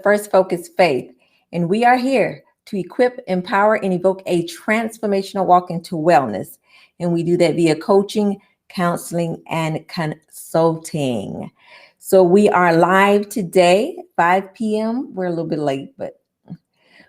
First Focus Faith, and we are here to equip, empower, and evoke a transformational walk into wellness. And we do that via coaching, counseling, and consulting. So we are live today, 5 p.m. We're a little bit late, but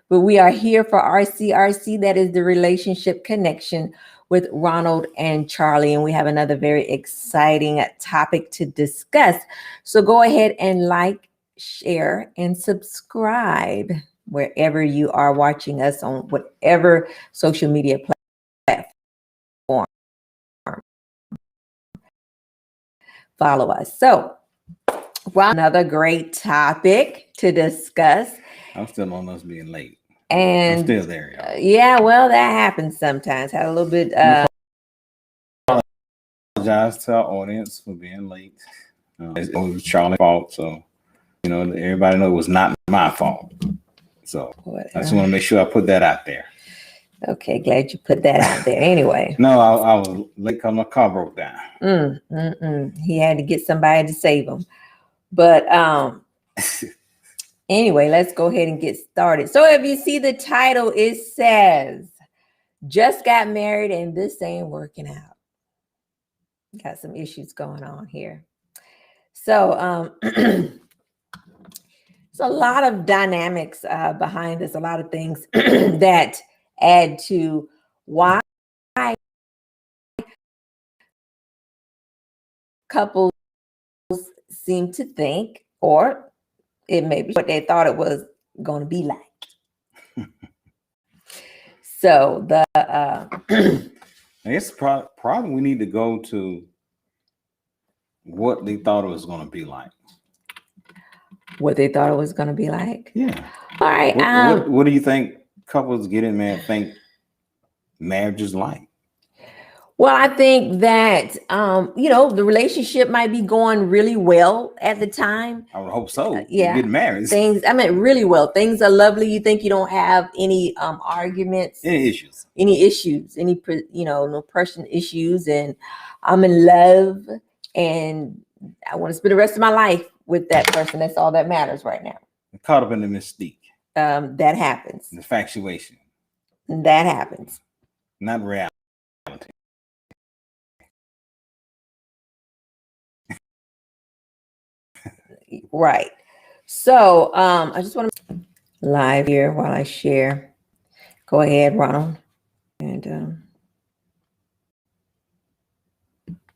we are here for RCRC. That is the Relationship Connection with Ronald and Charlie. And we have another very exciting topic to discuss. So go ahead and like, share, and subscribe wherever you are watching us on whatever social media platform. Follow us. So, another great topic to discuss. I'm still on us being late. And I'm still there, y'all. Yeah, well, that happens sometimes. Had a little bit. Apologize to our audience for being late. It was Charlie's fault, so everybody know it was not my fault. So I just want to make sure I put that out there. Okay, glad you put that out there. Anyway, no, I was late because my car broke down. He had to get somebody to save him, but anyway, let's go ahead and get started. So if you see the title, it says, "Just got married and this ain't working out." Got some issues going on here. So there's a lot of dynamics behind this, a lot of things that add to why couples seem to think, or it may be what they thought it was going to be like. So I guess probably we need to go to what they thought it was going to be like. What they thought it was going to be like? Yeah. All right. What do you think couples getting married think marriage is like? Well, I think that, the relationship might be going really well at the time. I would hope so. Yeah. Getting married. Really well. Things are lovely. You think you don't have any arguments. Any issues. No personal issues. And I'm in love and I want to spend the rest of my life with that person. That's all that matters right now. Caught up in the mystique. That happens. The infatuation. That happens. Not reality. Right. So I just want to live here while I share. Go ahead, Ronald. And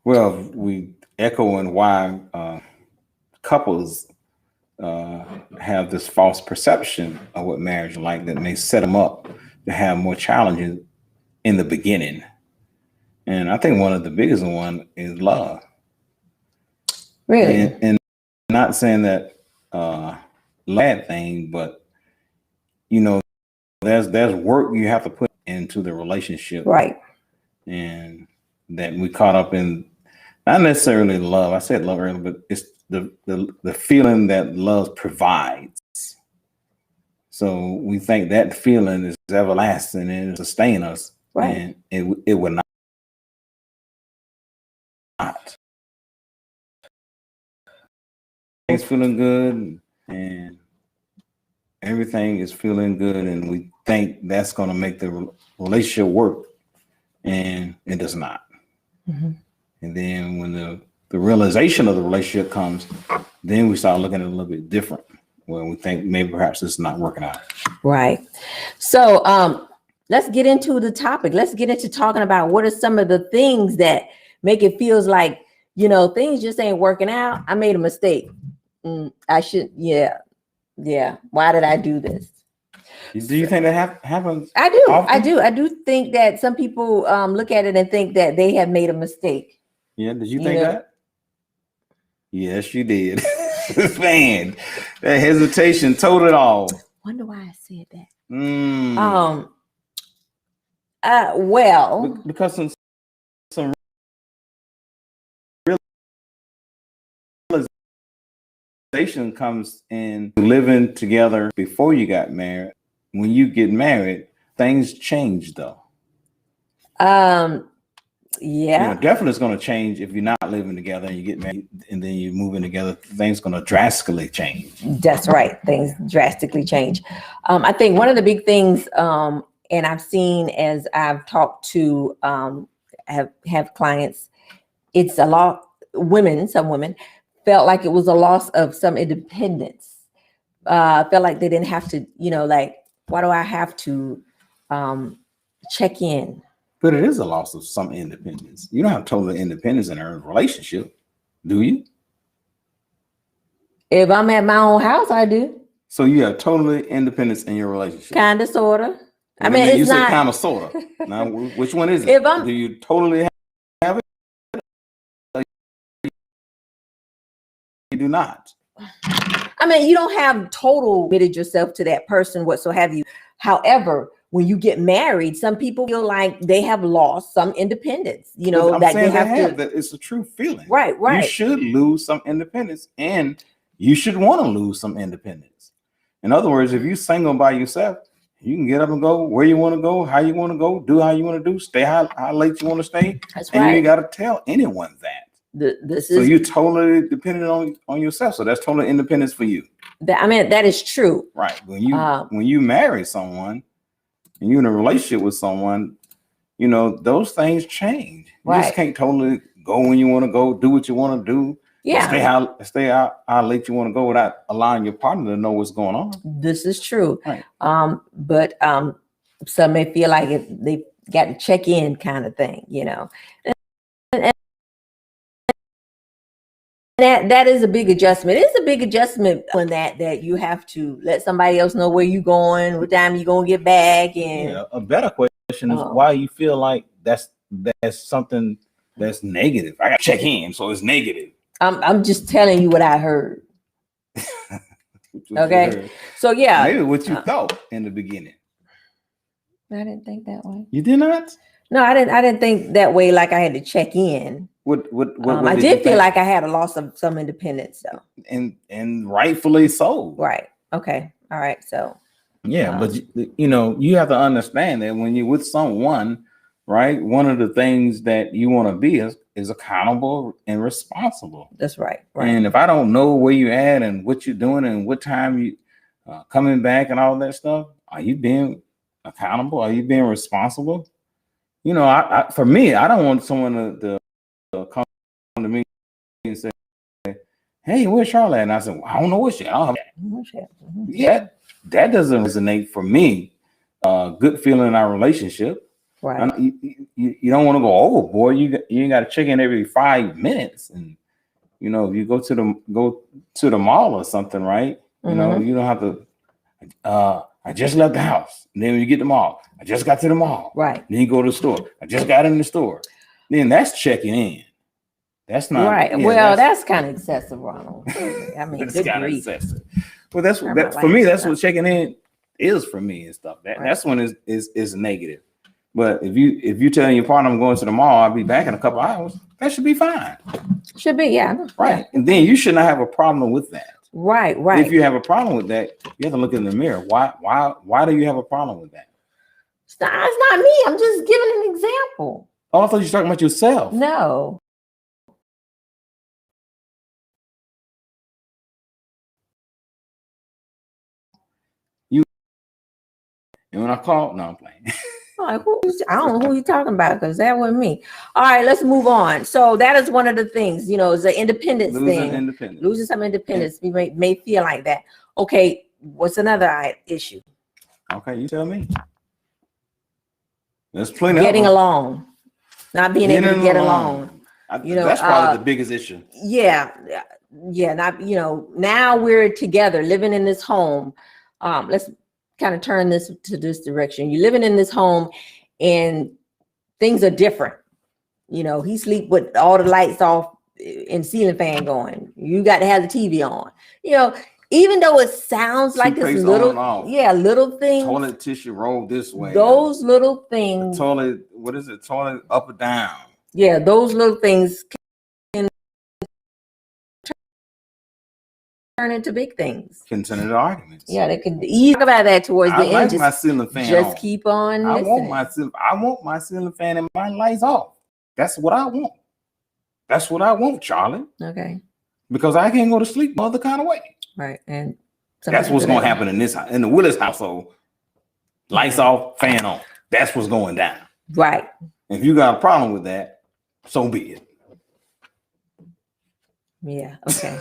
well, we echoing why couples have this false perception of what marriage is like that may set them up to have more challenges in the beginning. And I think one of the biggest one is love. Really? And not saying that bad thing, but there's work you have to put into the relationship. Right. And that we caught up in not necessarily love. I said love earlier, but it's the feeling that love provides. So we think that feeling is everlasting and it sustain us. Right. And it would not. It's feeling good and everything is feeling good, and we think that's going to make the relationship work, and it does not. Mm-hmm. And then when the realization of the relationship comes, then we start looking at it a little bit different, where we think maybe perhaps it's not working out. Right. So let's get into the topic. Let's get into talking about what are some of the things that make it feels like, things just ain't working out. I made a mistake. I should, yeah. Why did I do this? Do you think that happens? I do. Often? I do think that some people look at it and think that they have made a mistake. Yeah. Did you think that? Yes, you did. Man, that hesitation told it all. Wonder why I said that. Well, because some realization comes in living together before you got married. When you get married, things change though. Yeah. Definitely it's going to change if you're not living together and you get married and then you're moving together. Things going to drastically change. That's right. Things drastically change. I think one of the big things, and I've seen as I've talked to have clients, it's a lot. Some women felt like it was a loss of some independence. Felt like they didn't have to, like, why do I have to check in? But it is a loss of some independence. You don't have total independence in a relationship, do you? If I'm at my own house, I do. So you have total independence in your relationship. Kind of, sort of. I Wait a mean, minute, it's you not say kind of, sort of. Now, which one is it? If I'm- Do you totally have it? Or you do not. I mean, you don't have total committed yourself to that person, what so have you. However, when you get married, some people feel like they have lost some independence. But I'm That saying they have to. that it's a true feeling. Right. You should lose some independence, and you should want to lose some independence. In other words, if you're single by yourself, you can get up and go where you want to go, how you want to go, do how you want to do, stay how late you want to stay. That's and right. you ain't got to tell anyone that. So you're totally dependent on yourself. So that's total independence for you. That is true. Right. When you marry someone and you're in a relationship with someone, those things change. You Right. just can't totally go when you want to go, do what you want to do. Yeah. Stay out how late you want to go without allowing your partner to know what's going on. This is true. Right. But some may feel like they got to check in kind of thing, And that is a big adjustment. It's a big adjustment when that you have to let somebody else know where you're going, what time you're gonna get back. And a better question is why you feel like that's something that's negative. I gotta check in, so it's negative. I'm just telling you what I heard. Okay. So yeah. Maybe what you thought in the beginning. I didn't think that way. You did not? No, I didn't think that way, like I had to check in. What I did feel like I had a loss of some independence, though. And rightfully so. Right. Okay. All right. So. Yeah, but you have to understand that when you're with someone, right, one of the things that you want to be is accountable and responsible. That's right. Right. And if I don't know where you're at and what you're doing and what time you coming back and all that stuff, are you being accountable? Are you being responsible? For me, I don't want someone to come to me and say, "Hey, where's Charlotte?" And I said, well, "I don't know where she." Yeah, that doesn't resonate for me. Good feeling in our relationship. Right. You don't want to go overboard. You ain't got to check in every 5 minutes, and if you go to the mall or something, right? You don't have to. I just left the house. And then when you get to the mall, I just got to the mall. Right. Then you go to the store. I just got in the store. Then that's checking in. That's not right. Yeah, well, that's kind of excessive, Ronald. I mean, it's kind of excessive. Well, that's for me. That's what checking in is for me and stuff. That's when is negative. But if you telling your partner I'm going to the mall, I'll be back in a couple hours. That should be fine. Should be, yeah. Right. And then you should not have a problem with that. Right. If you have a problem with that, you have to look in the mirror. Why do you have a problem with that? It's not me. I'm just giving an example. Oh, I thought you were talking about yourself. No. And when I call, no, I'm playing. I don't know who you're talking about because that wasn't me. All right, let's move on. So that is one of the things, is the independence thing. Losing some independence. We may feel like that. Okay, what's another issue? Okay, you tell me. There's plenty. Getting along, not being able to get along. That's probably the biggest issue. Yeah. Not now we're together, living in this home. Let's kind of turn this to this direction. You're living in this home and things are different. He sleep with all the lights off and ceiling fan going. You got to have the TV on. Even though it sounds like this little thing. Toilet tissue roll this way. Those little things. Toilet, what is it? Toilet up or down? Yeah, those little things can turn into big things. Can turn into arguments. Yeah, they can talk about that towards the end. My ceiling fan just on. keep on. I want my ceiling fan and my lights off. That's what I want. That's what I want, Charlie. Okay. Because I can't go to sleep no other kind of way. Right. And that's what's going to happen in the Willis household. Lights off, fan on. That's what's going down. Right. If you got a problem with that, so be it. Yeah. Okay.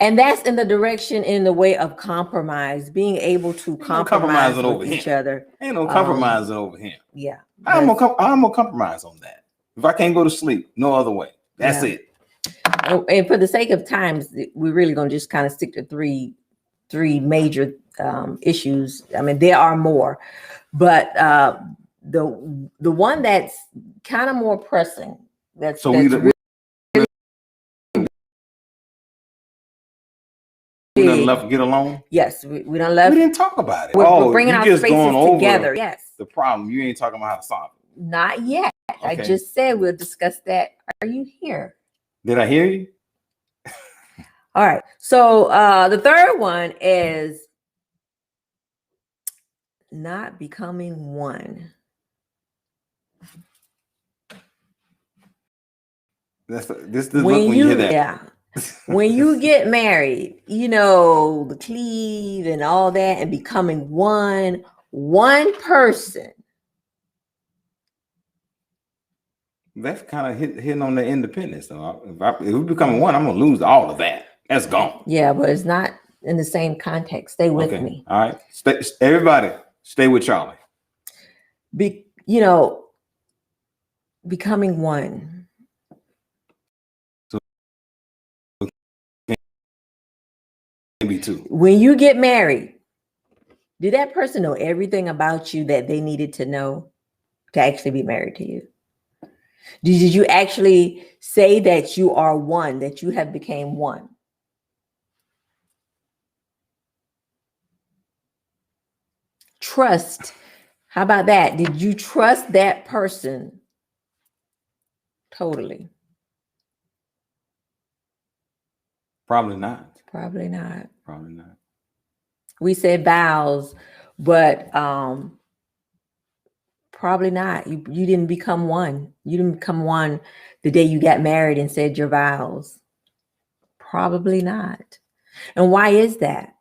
And that's in the direction, in the way of compromise, being able to compromise with each other. Ain't no compromising over here. Yeah. I'm gonna compromise on that. If I can't go to sleep, no other way. That's it. And for the sake of times, we're really gonna just kind of stick to three major issues. I mean, there are more, but the one that's kind of more pressing. We done left get along. Yes, we done left. We didn't talk about it. We're bringing our spaces together. Yes. The problem. You ain't talking about how to solve it. Not yet. Okay. I just said we'll discuss that. Are you here? Did I hear you? All right. So the third one is not becoming one. This when you hear that. Yeah. When you get married, you know, the cleave and all that, and becoming one person. That's kind of hitting on the independence. So if we become one, I'm gonna lose all of that. That's gone. Yeah, but it's not in the same context. Stay with me. All right. Everybody, stay with Charlie. Becoming one. Maybe two. When you get married, did that person know everything about you that they needed to know to actually be married to you? Did you actually say that you are one, that you have became one? Trust. How about that? Did you trust that person totally? Probably not. Probably not. Probably not. We said vows, but probably not. You didn't become one. You didn't become one the day you got married and said your vows. Probably not. And why is that?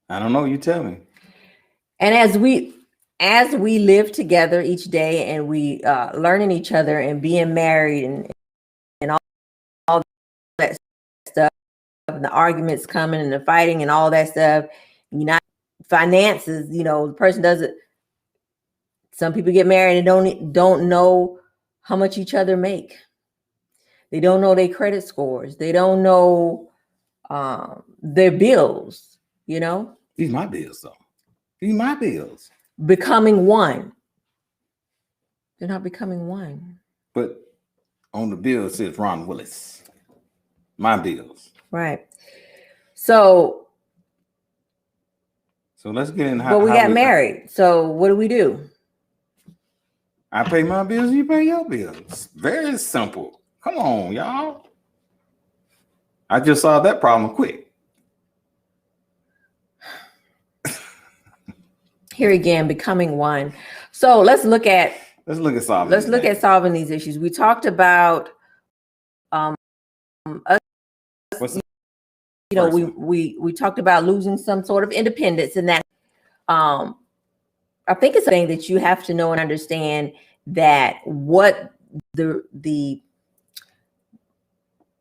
I don't know. You tell me. And as we live together each day and we learning each other and being married and all that stuff, and the arguments coming and the fighting and all that stuff, finances, the person doesn't. Some people get married and don't know how much each other make. They don't know their credit scores. They don't know their bills. These are my bills, though. These are my bills. Becoming one. They're not becoming one. But on the bill it says Ron Willis. My bills. Right. So let's get in. We got married. So what do? I pay my bills, you pay your bills. Very simple. Come on, y'all. I just solved that problem quick. Here again, becoming one. So let's look at solving these issues. We talked about us. We talked about losing some sort of independence, and that I think it's a thing that you have to know and understand that what I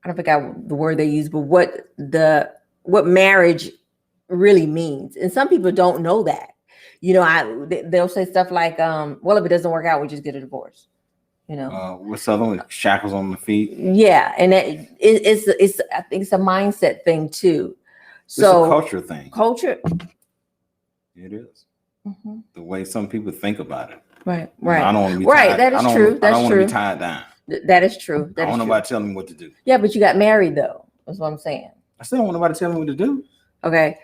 don't forget the word they use, but what marriage really means. And some people don't know that. They'll say stuff like, well, if it doesn't work out, we just get a divorce. What's the other one? Shackles on the feet. Yeah. And it's I think it's a mindset thing too. It's a culture thing. Culture. It is. Mm-hmm. The way some people think about it. Right. I don't want to be tied. That is true. I don't want to be tied down. That is true. I don't want nobody telling me what to do. Yeah, but you got married though. That's what I'm saying. I still don't want nobody telling me what to do. Okay.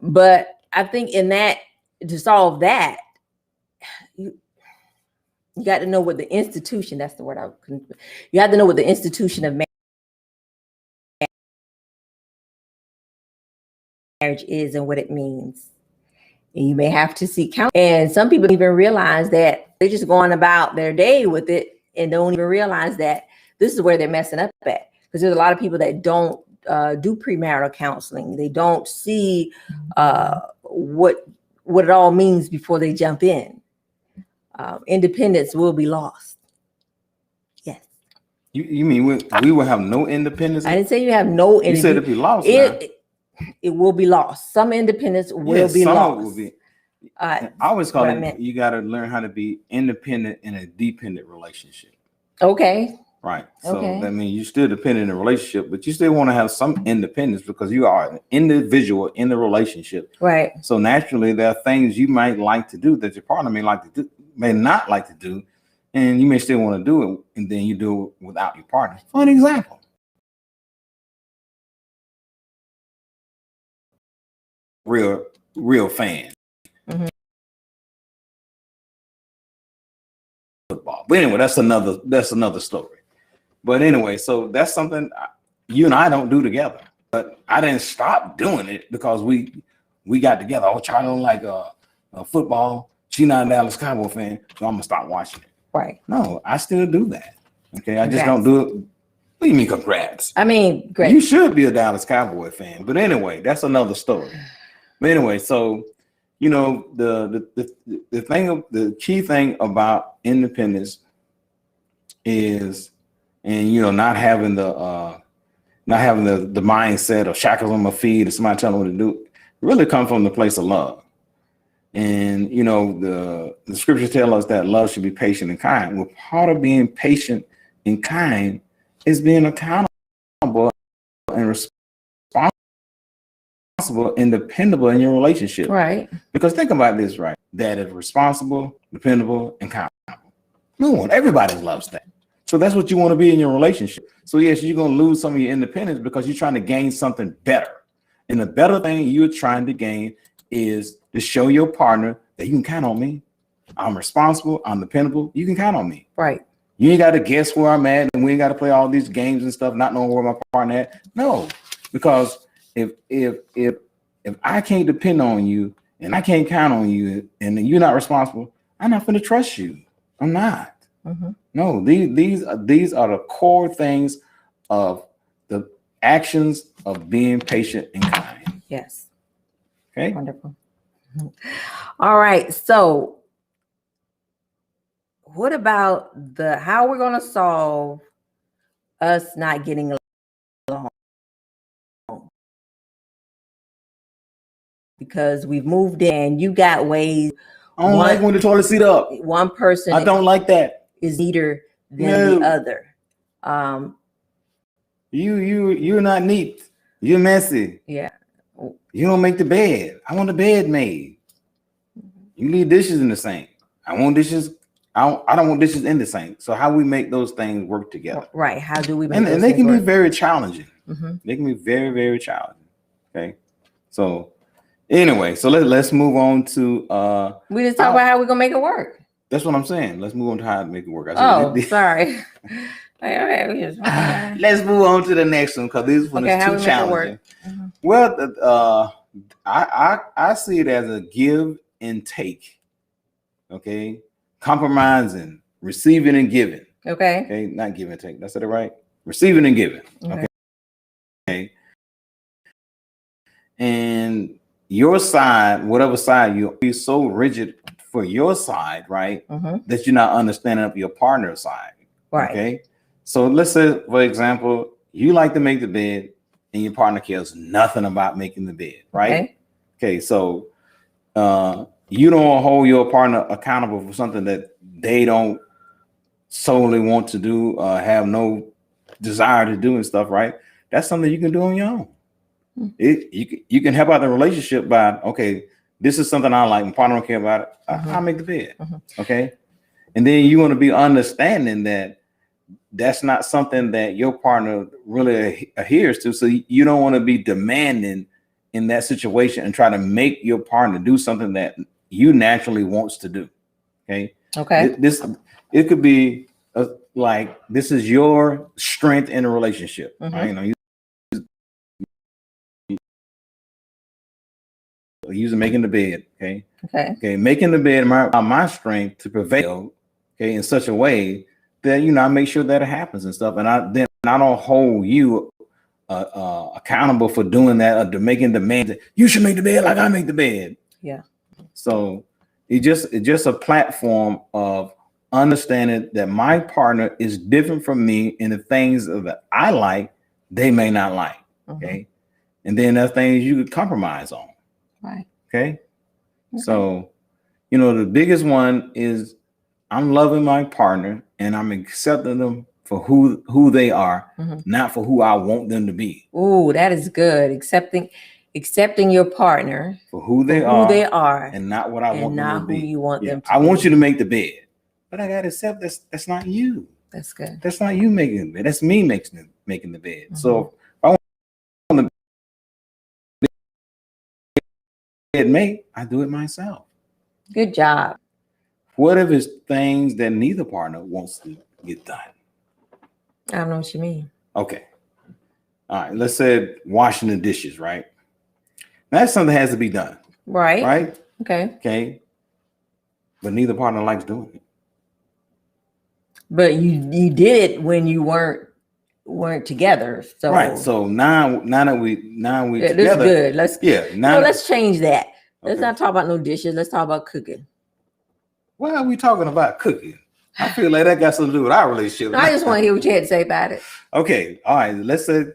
But I think to solve that, you got to know what the institution, that's the word you have to know what the institution of marriage is and what it means. And you may have to seek counsel. And some people even realize that They're just going about their day with it and don't even realize that this is where they're messing up at. Because there's a lot of people that don't do premarital counseling. They don't see what it all means before they jump in. Independence will be lost. Yes. You mean we will have no independence? I didn't say you have no independence. You said it'd be lost. It will be lost. Some independence will be lost. Will be. I always call it, you got to learn how to be independent in a dependent relationship. Okay. Right. So that means you're still dependent in a relationship, but you still want to have some independence because you are an individual in the relationship. Right. So naturally, there are things you might like to do that your partner may not like to do, and you may still want to do it, and then you do it without your partner. For an example. Real fan. Mm-hmm. Football. But anyway, that's another story. But anyway, so that's something you and I don't do together. But I didn't stop doing it because we got together. Oh, Charlie don't like football. She's not a Dallas Cowboy fan, so I'm gonna stop watching it. Right. No, I still do that. Okay, I just don't do it. What do you mean, congrats? I mean, great. You should be a Dallas Cowboy fan. But anyway, that's another story. But anyway, so you know the key thing about independence is, and you know, not having the mindset of shackles on my feet and somebody telling me what to do, really come from the place of love. And you know, the scriptures tell us that love should be patient and kind. Well, part of being patient and kind is being accountable and responsible and dependable in your relationship. Right. Because think about this, right? That is responsible, dependable, and accountable. No one, everybody loves that. So that's what you want to be in your relationship. So yes, you're going to lose some of your independence because you're trying to gain something better. And the better thing you're trying to gain is to show your partner that you can count on me. I'm responsible. I'm dependable. You can count on me. Right. You ain't got to guess where I'm at, and we ain't got to play all these games and stuff, not knowing where my partner at. No, because if I can't depend on you and I can't count on you, and you're not responsible, I'm not going to trust you. I'm not. Mm-hmm. No, these are the core things of the actions of being patient and kind. Yes. Okay. Wonderful. All right. So what about how we're going to solve us not getting along? Because we've moved in, you got ways. I don't like when the toilet seat up. One person. I don't like that. Is neater than the other. You're not neat. You're messy. Yeah. You don't make the bed. I want the bed made. You leave dishes in the sink. I want dishes. I don't want dishes in the sink. So how we make those things work together? Right. How do we make and those they things can work? be very challenging. Mm-hmm. They can be very, very challenging. Okay. So anyway, so let's move on to we just talk about how we're gonna make it work. That's what I'm saying. Let's move on to how to make it work. Sorry. Let's move on to the next one because this one is too challenging. Mm-hmm. Well, I see it as a give and take. Okay, compromising, receiving and giving. Okay, not give and take. That's it, right? Receiving and giving. Okay. And your side, whatever side, you'll be so rigid for your side, right? Mm-hmm. That you're not understanding of your partner's side. Right. Okay. So let's say, for example, you like to make the bed and your partner cares nothing about making the bed, right? Okay. So you don't hold your partner accountable for something that they don't solely want to do, have no desire to do and stuff, right? That's something you can do on your own. You can help out the relationship by, okay, this is something I like. My partner don't care about it. I'll make the bed. Mm-hmm. Okay. And then you want to be understanding that that's not something that your partner really adheres to. So you don't want to be demanding in that situation and try to make your partner do something that you naturally wants to do. Okay. Okay. It could be like, this is your strength in a relationship. Mm-hmm. Right? You know, using making the bed. Okay. Okay. Okay. Making the bed, my strength to prevail. Okay. In such a way that, I make sure that it happens and stuff. And I don't hold you accountable for doing that or to making demands that you should make the bed like I make the bed. Yeah. So it's just a platform of understanding that my partner is different from me, and the things that I like, they may not like. Okay. And then there's things you could compromise on. Right. Okay. So, the biggest one is I'm loving my partner and I'm accepting them for who they are, not for who I want them to be. Ooh, that is good. Accepting your partner for who they are, and not what I want them to be. Who you want them to I be. want you to make the bed, but I gotta accept that's not you. That's good. That's not you making the bed. That's me making the bed. So if I want the bed made, I do it myself. Good job. What if it's things that neither partner wants to get done? I don't know what you mean. Okay. All right. Let's say washing the dishes, right? That's something that has to be done. Right. Right. Okay. Okay. But neither partner likes doing it. But you did it when you weren't together. So right. So now we yeah, together. That's good. Let's change that. Let's not talk about no dishes. Let's talk about cooking. Why are we talking about cooking? I feel like that got something to do with our relationship. No, I just want to hear what you had to say about it. Okay. All right. Let's say,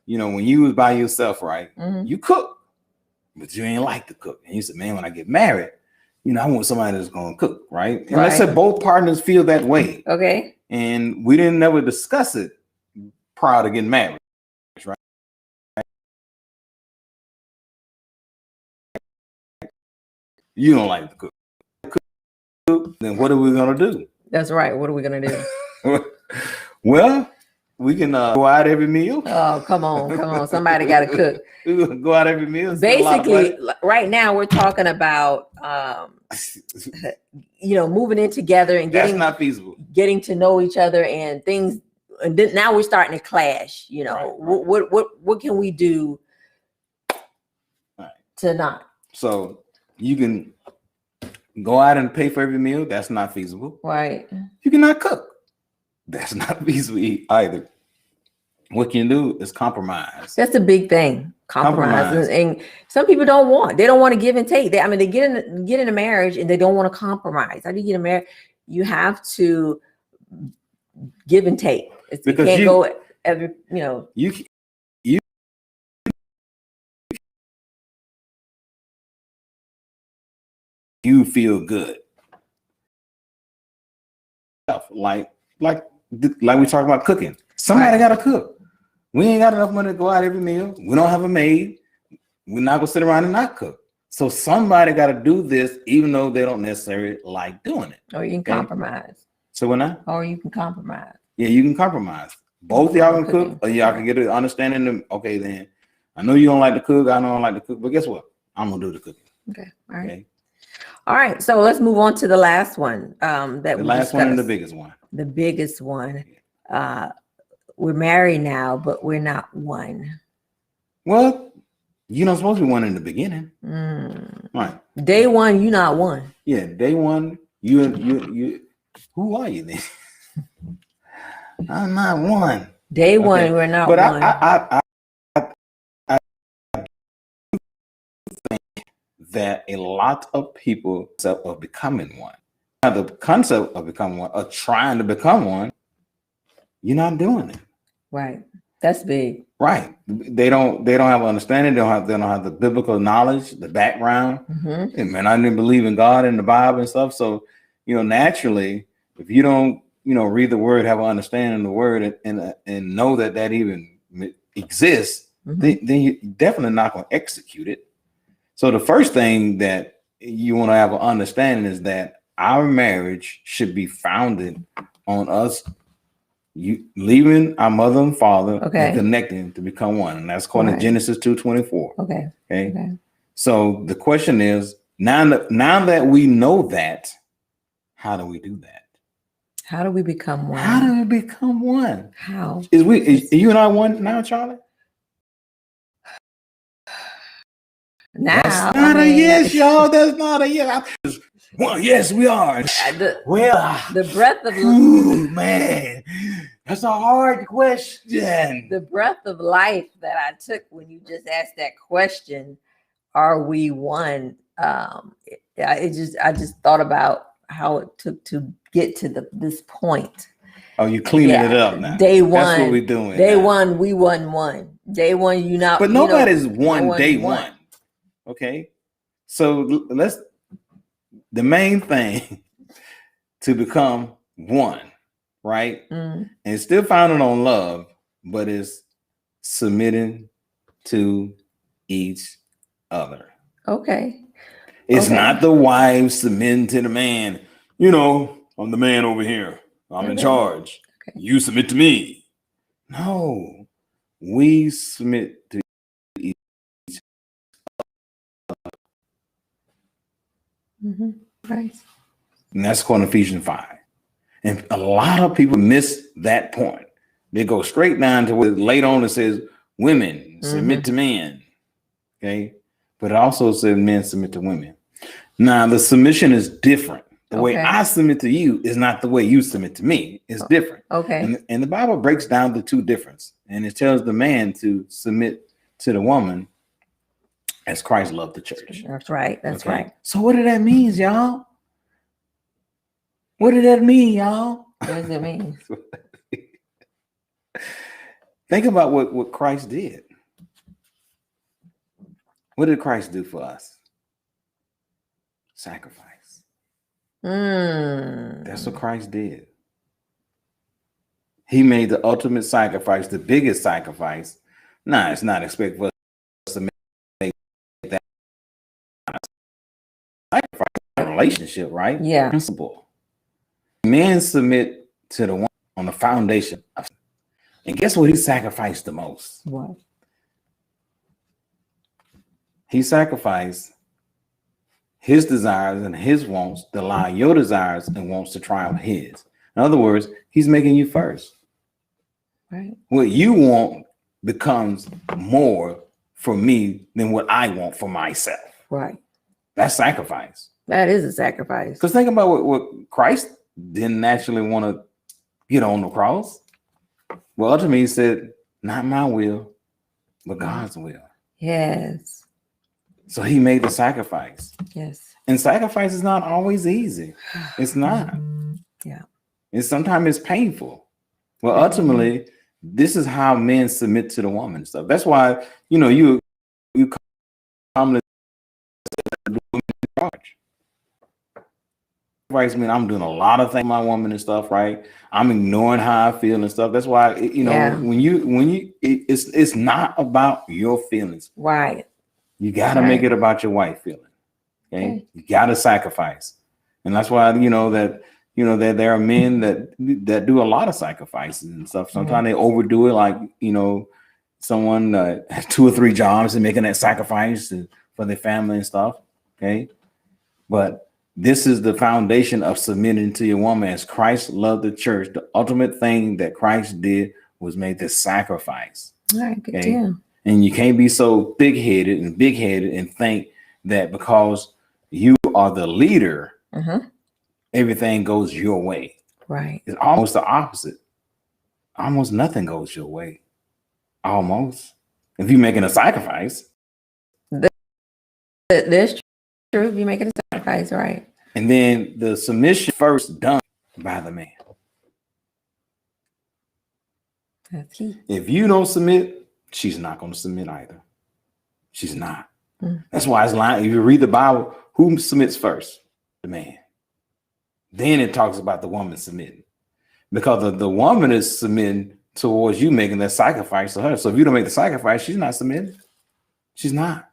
when you was by yourself, right? You cook, but you ain't like to cook. And you said, man, when I get married, I want somebody that's going to cook, right? And let's say both partners feel that way. Okay. And we didn't never discuss it prior to getting married, right? You don't like to cook. Then what are we going to do? That's right. What are we going to do? Well, we can go out every meal. Oh, come on. Somebody got to cook. We will go out every meal. Basically, right now we're talking about, moving in together and that's not feasible. Getting to know each other and things. And then now we're starting to clash. Right. What can we do to not? So you can go out and pay for every meal. That's not feasible. Right. You cannot cook. That's not feasible either. What you can do is compromise. That's a big thing. Compromise. And some people don't want to give and take. They get in a marriage and they don't want to compromise. How do you get a marriage? You have to give and take. You can't go every, you feel good. Like we talk about cooking. Somebody got to cook. We ain't got enough money to go out every meal. We don't have a maid. We're not gonna sit around and not cook. So somebody got to do this, even though they don't necessarily like doing it. Or you can compromise. So we're not. Or you can compromise. Yeah, you can compromise. Both y'all can cook, or y'all can get an understanding of, okay, then I know you don't like to cook. I know I don't like to cook, but guess what? I'm gonna do the cooking. Okay. All right. Okay. All right. So let's move on to the last one. The last one and the biggest one. The biggest one. We're married now, but we're not one. Well, you're not supposed to be one in the beginning. Right. Day one, you're not one. Yeah, day one, you who are you then? I'm not one. Day one, we're not but one. I think that a lot of people are becoming one. Now, the concept of becoming one, or trying to become one, you're not doing it. Right. That's big. Right. They don't have understanding. They don't have the biblical knowledge, the background. And man, I didn't believe in God and the Bible and stuff. So, naturally, if you don't, read the word, have an understanding of the word and know that even exists, then you're definitely not going to execute it. So the first thing that you want to have an understanding is that our marriage should be founded on us leaving our mother and father and connecting to become one. And that's according to Genesis 2:24. Okay. So the question is, now that we know that, how do we do that? How do we become one? How do we become one? How? Is you and I one now, Charlie? Now, That's not a yes, y'all. That's not a yes. Well, yes, we are. The breath of Ooh, man, that's a hard question. the breath of life that I took when you just asked that question, are we one? I just thought about how it took to get to this point. Oh, you cleaning Yeah, it up now. day one. That's what we're doing. Day now. one, we won one. Day one, you not. But you know, nobody's no won day one. Okay. So let's, the main thing to become one, right? Mm. And it's still founded on love, but it's submitting to each other. Okay. It's Okay. not the wife submitting to the man. You know, I'm the man over here. I'm in charge. Okay. You submit to me. No, we submit to each other. Mm-hmm. Right. And that's called Ephesians 5. And a lot of people miss that point. They go straight down to where later on it says, women submit to men. Okay. But it also says men submit to women. Now, the submission is different. The way I submit to you is not the way you submit to me. It's different. Okay. And the Bible breaks down the two difference. And it tells the man to submit to the woman as Christ loved the church. That's right. That's right. So what did that mean, y'all? What did that mean, y'all? What does it mean? Think about what Christ did. What did Christ do for us? Sacrifice. That's what Christ did. He made the ultimate sacrifice, the biggest sacrifice. Nah, it's not expected for us to make that sacrifice in a relationship, right? Yeah. Principle. Men submit to the one on the foundation of, and guess what he sacrificed the most? What? He sacrificed his desires and his wants to allow your desires and wants to triumph his. In other words, he's making you first. Right. What you want becomes more for me than what I want for myself. Right. That's sacrifice. That is a sacrifice. Because think about what Christ didn't actually want to get on the cross. Well, ultimately he said, not my will, but God's will. Yes. So he made the sacrifice. Yes. And sacrifice is not always easy. It's not. Yeah. And sometimes it's painful. Well, ultimately, this is how men submit to the woman and stuff. That's why, you commonly say women in charge. Right? I mean, I'm doing a lot of things with my woman and stuff, right? I'm ignoring how I feel and stuff. That's why, when it's not about your feelings. Right. You got to make it about your wife feeling. Okay. You got to sacrifice. And that's why, that there are men that do a lot of sacrifices and stuff. Sometimes they overdo it, like, someone 2 or 3 jobs and making that sacrifice for their family and stuff. Okay. But this is the foundation of submitting to your woman as Christ loved the church. The ultimate thing that Christ did was make this sacrifice. All right. Good deal. And you can't be so thick-headed and big-headed and think that because you are the leader, everything goes your way. Right. It's almost the opposite. Almost nothing goes your way. Almost. If you're making a sacrifice. That's true. If you're making a sacrifice, right. And then the submission first done by the man. That's key. If you don't submit, she's not going to submit either. She's not. That's why it's lying. If you read the Bible, who submits first? The man. Then it talks about the woman submitting, because the woman is submitting towards you making that sacrifice to her. So if you don't make the sacrifice, she's not submitting. She's not.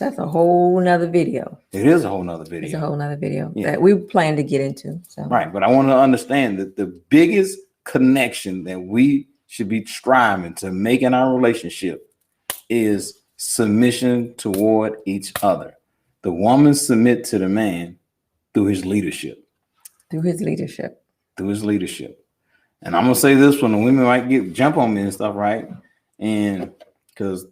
That's a whole nother video. It is a whole nother video. It's a whole nother video Yeah. that we plan to get into. So. Right. But I want to understand that the biggest connection that we should be striving to make in our relationship is submission toward each other. The woman submit to the man through his leadership. Through his leadership. Through his leadership. And I'm gonna say this one: the women might jump on me and stuff, right? And because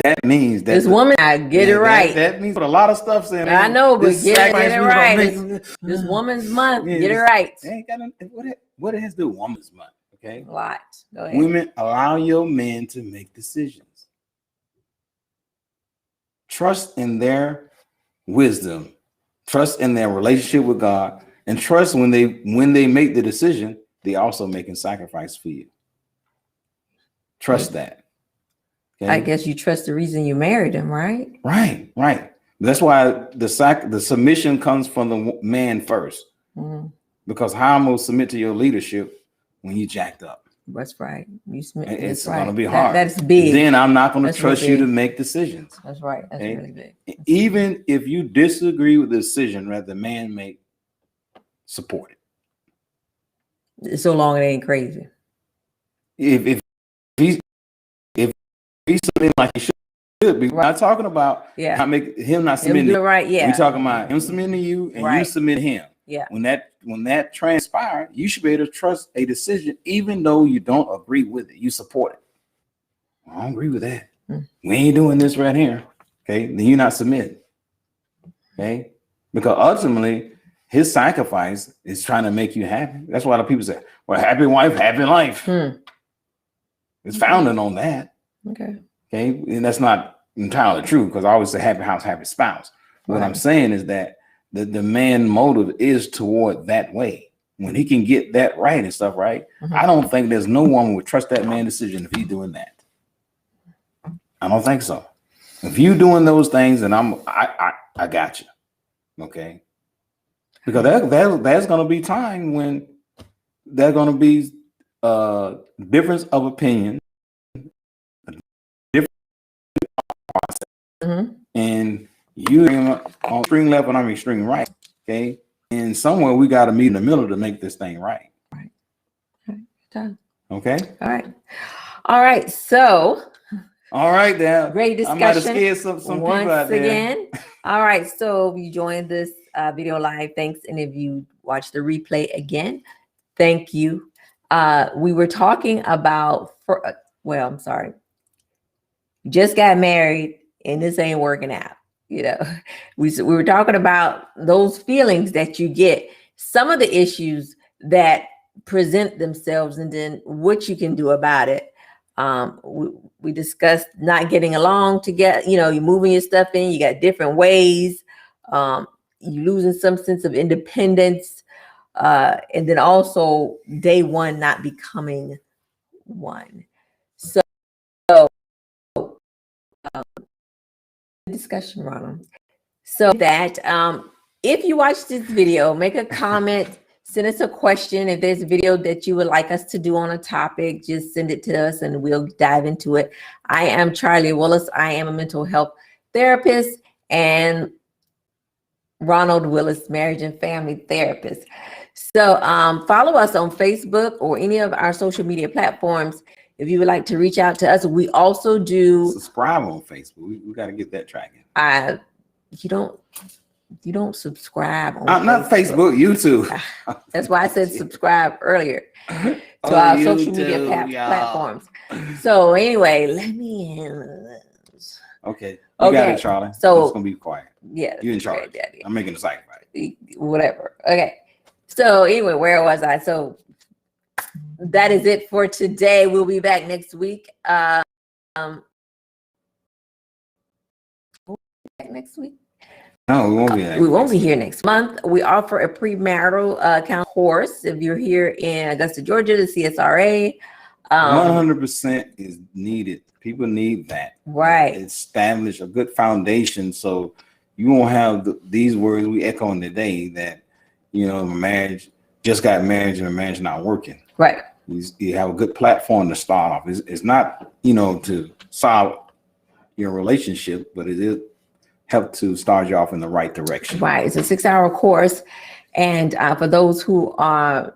that means that This woman, I get it right. That means a lot of stuff saying. I know, but get it right. This This woman's month, Yeah, get it right. Ain't got what it has to do with woman's month. Okay. A lot. Go ahead. Women, allow your men to make decisions. Trust in their wisdom, trust in their relationship with God, and trust when they make the decision, they also making sacrifice for you. Trust that. Okay? I guess you trust the reason you married him, right? Right. That's why the submission comes from the man first. Mm. Because how I'm gonna submit to your leadership when you jacked up? That's right. It's gonna be hard. That's big. Then I'm not gonna trust you to make decisions. That's right. That's Okay? really big. Even if you disagree with the decision that the man make, support it. So long it ain't crazy. If he's submitting like he should be, we're not talking about not submitting. Right, yeah. We're talking about him submitting to you and you submit to him. Yeah. When that transpires, you should be able to trust a decision, even though you don't agree with it. You support it. I don't agree with that. We ain't doing this right here. Okay, then you're not submitting. Okay, because ultimately his sacrifice is trying to make you happy. That's why the people say, "Well, happy wife, happy life." It's founded on that. Okay, and that's not entirely true because I always say happy house, happy spouse. What I'm saying is that the man motive is toward that way. When he can get that right and stuff right, I don't think there's no woman would trust that man's decision if he's doing that. I don't think so. If you doing those things, then I got you. Okay, because there's going to be time when there's going to be difference of opinion, different process, and you on extreme left and I'm extreme right. Okay, and somewhere we got to meet in the middle to make this thing right. Right. Okay. All right. So. All right, then. Great discussion. I might have scared some people out there. Again. All right. So if you joined this video live, thanks. And if you watch the replay again, thank you. We were talking about, I'm sorry. Just got married and this ain't working out. You know, we were talking about those feelings that you get, some of the issues that present themselves, and then what you can do about it. We discussed not getting along together. You know, you're moving your stuff in, you got different ways. You losing some sense of independence. And then also day one, not becoming one. So discussion, Ronald. So that if you watch this video, make a comment, send us a question. If there's a video that you would like us to do on a topic, just send it to us and we'll dive into it. I am Charlie Willis. I am a mental health therapist, and Ronald Willis, marriage and family therapist. So follow us on Facebook or any of our social media platforms if you would like to reach out to us. We also do subscribe on Facebook. We got to get that tracking. You don't subscribe on not Facebook, YouTube. That's why I said subscribe earlier to our social media platforms. So anyway, let me handle this. Okay. You got it, Charlie. So it's gonna be quiet. Yeah. You in charge. Daddy. I'm making a sacrifice. Whatever. Okay. So anyway, where was I? So that is it for today. We'll be back next week. Next week. No, we won't be there. We won't be here next month. We offer a premarital counseling course. If you're here in Augusta, Georgia, the CSRA. 100% is needed. People need that. Right. Establish a good foundation so you won't have these words we echo in today that, you know, marriage just got married and the marriage not working. Right. You have a good platform to start off. It's not, you know, to solve your relationship, but it is help to start you off in the right direction. Right. It's a 6-hour course. And for those who are,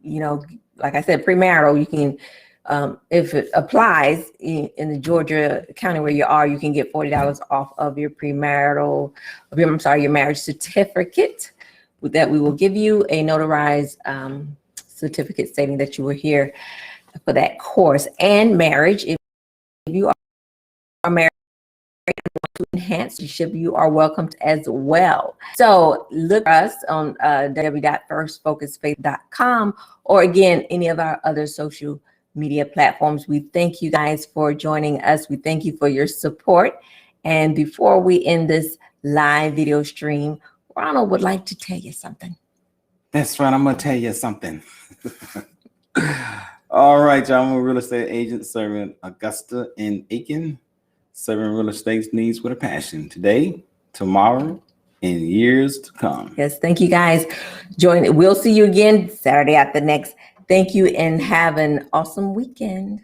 you know, like I said, premarital, you can, if it applies in the Georgia county where you are, you can get $40 off of your your marriage certificate. With that, we will give you a notarized certificate stating that you were here for that course. And marriage, if you are married and want to enhance relationship, you are welcomed as well. So look for us on www.firstfocusfaith.com, or again, any of our other social media platforms. We thank you guys for joining us. We thank you for your support. And before we end this live video stream, Ronald would like to tell you something. That's right. I'm going to tell you something. All right, y'all. I'm a real estate agent serving Augusta and Aiken, serving real estate needs with a passion today, tomorrow, and years to come. Yes, thank you guys. We'll see you again Saturday after next. Thank you and have an awesome weekend.